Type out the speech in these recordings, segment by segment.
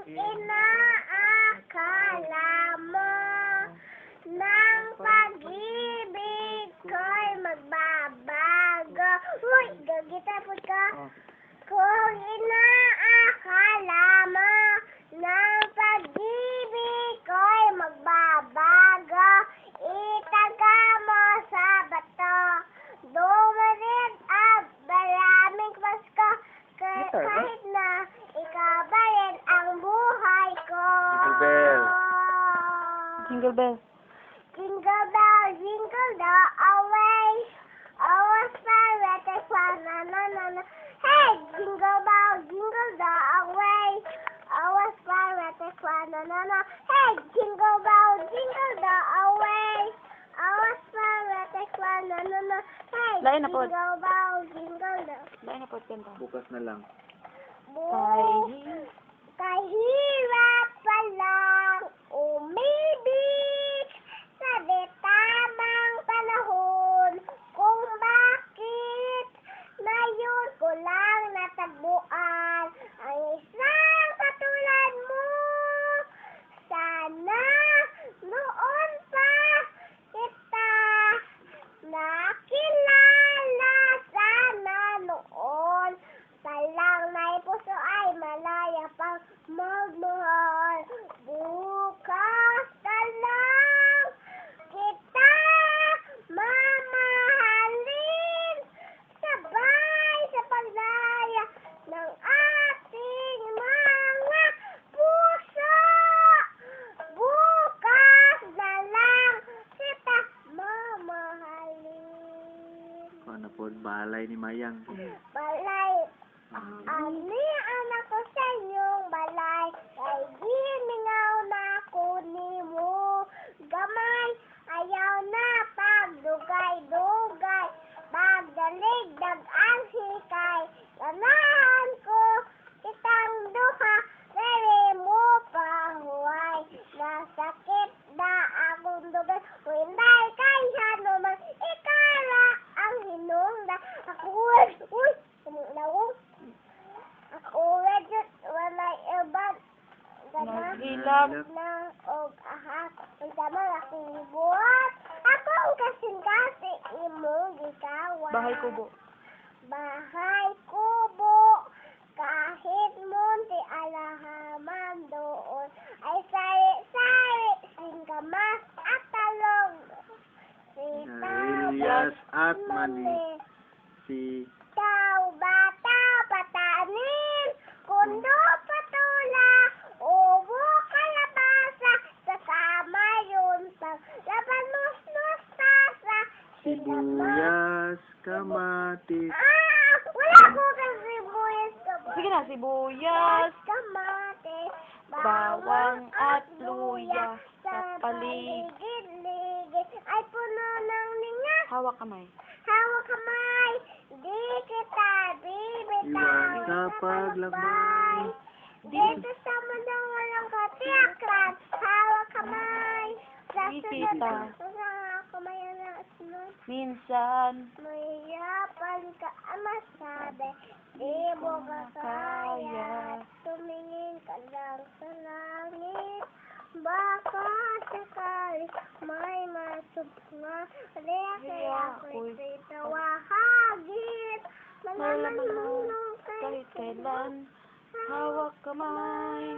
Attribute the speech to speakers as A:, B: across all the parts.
A: inaakala mo ng pag-ibig ko'y magbabago. Uy, gagitapot ka. Kung inaakala mo ng pag-ibig ko'y magbabago, itaga mo sa bato. Dumarin ang maraming Pasko, kahit na ikaw ba rin ang buhay ko.
B: Jingle bell.
A: Jingle bell, jingle all the way. Always pirate fun, na na na na. Hey, jingle bell, jingle all the way. Always pirate fun, na na na. Hey, jingle bell, jingle all the way. Always pirate fun, na na na. Hey,
B: Lain na po.
A: jingle bell, jingle bell.
B: Dahil na po kanta.
C: Bukas na lang.
A: Kahirap pa lang umibig sa di tamang panahon, kung bakit ngayon ko lang natagpuan ang isang katulad mo. Sana noon pa kita nakilala, sana noon palang may puso ay malaya pang magmahal. Bukas na lang kita mamahalin, sabay sa paglaya ng ating mga puso. Bukas na lang kita mamahalin.
C: Paano po? Balay ni Mayang.
A: Balay, ani anak ko sa inyong balay, kay giningaw na kunimo. Gamay, ayaw na pagdugay-dugay, pagdaligdag ang hikay. Ganahan ko kitang duha, dere mo pahuway. Nasakit na akong dugay, winday kay hanuman, ikala ang hinungdan. Ako, uy, kumulaw. Ako, wedget, walay iban.
B: Nagilap.
A: Nang og ahas, ang tama aking buhat. Ako ang kasing-kasing imong gikawan.
B: Bahay kubo.
A: Bahay kubo, kahit munti alahaman doon, ay sari-sari, singkamas at talong.
C: Elias at Mani. Si
A: Tao bata patanin, kundo patula, ubo kalabasa, kasama yun pang laban mustasa.
C: sibuyas, kamatis.
A: Wala ko kang sibuyas ka ba?
B: Sige na, sibuyas,
A: Kamatis,
B: bawang at luya sa paligid.
A: paligid-ligid ay puno ng linga.
B: Hawak kamay.
A: Hawak kamay, di kita bibitaw
C: Iwan sa paglakbay.
A: Dito sa mundong walang katiakran, hawak kamay. Sa
B: Di
A: sunod
B: kita.
A: sa kamay na sunod,
B: Minsan,
A: mahirapan ka ang masabi, di mo ka kaya. Tumingin ka lang sa langit, baka sakali may masubma. Kaya ako'y tawahagit, malaman mo
B: kahit kailan, hawak kamay.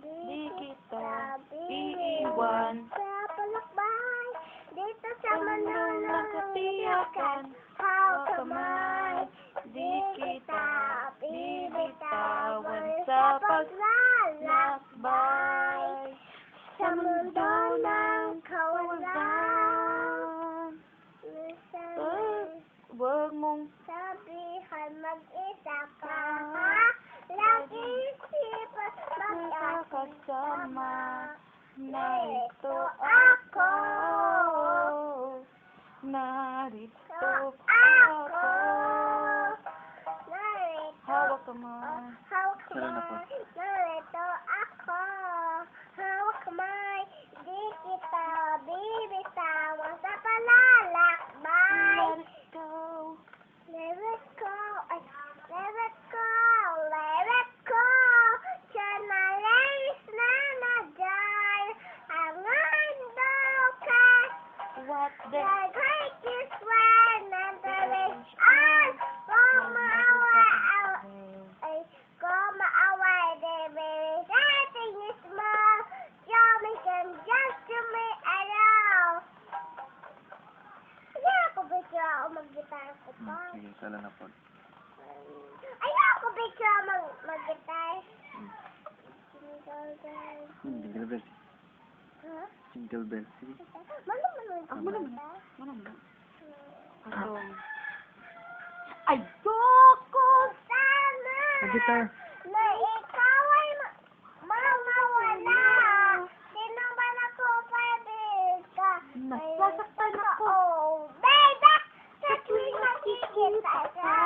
B: Di kita iiwan.
A: Sa palakbay, dito sa
B: Sa mundo
A: manong
B: ng katiyakan,
A: hawak kamay.
B: di kita bibitawan
A: sa
B: sa paglalakbay.
A: sa mundo ng
B: kawalan. Huwag mong
A: sabihan mag-isa ka, ha? Lagi isipan
B: magkakasama.
A: Narito
B: Narito
A: ako.
B: Narito
A: Ako.
B: ako.
A: Narito.
B: Hawak kamay.
A: Hawak
C: Saan ako?
A: kamay. Narito ako. Hawak kamay. Di kita bibitawan sa palalakbay.
B: Let it go.
A: Let it go. Ay, let it go. Let it go. Sana
C: Jingle bells.
A: Huh?
C: Jingle bells. Sige.
A: Mana mana?
B: Ah, mana? Mana mo? Atong. Ayoko!
A: Sana
C: Mag-guitar.
A: na ikaw ay mawawala. Sino ba ako pwede ka?
B: Nasasaktan ako.
A: Oh, baby! Sa tuwing makikita ka.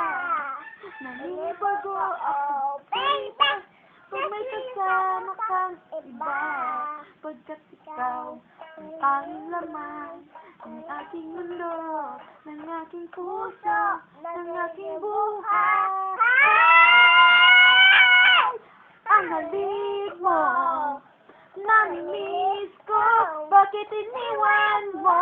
B: Naninibago ako.
A: Oh, baby!
B: Pag may kasama kang iba. Pagkat ikaw ang tanging laman ng aking mundo, ng aking puso, ng aking buhay. Ang halik mo, namimiss ko, bakit iniwan mo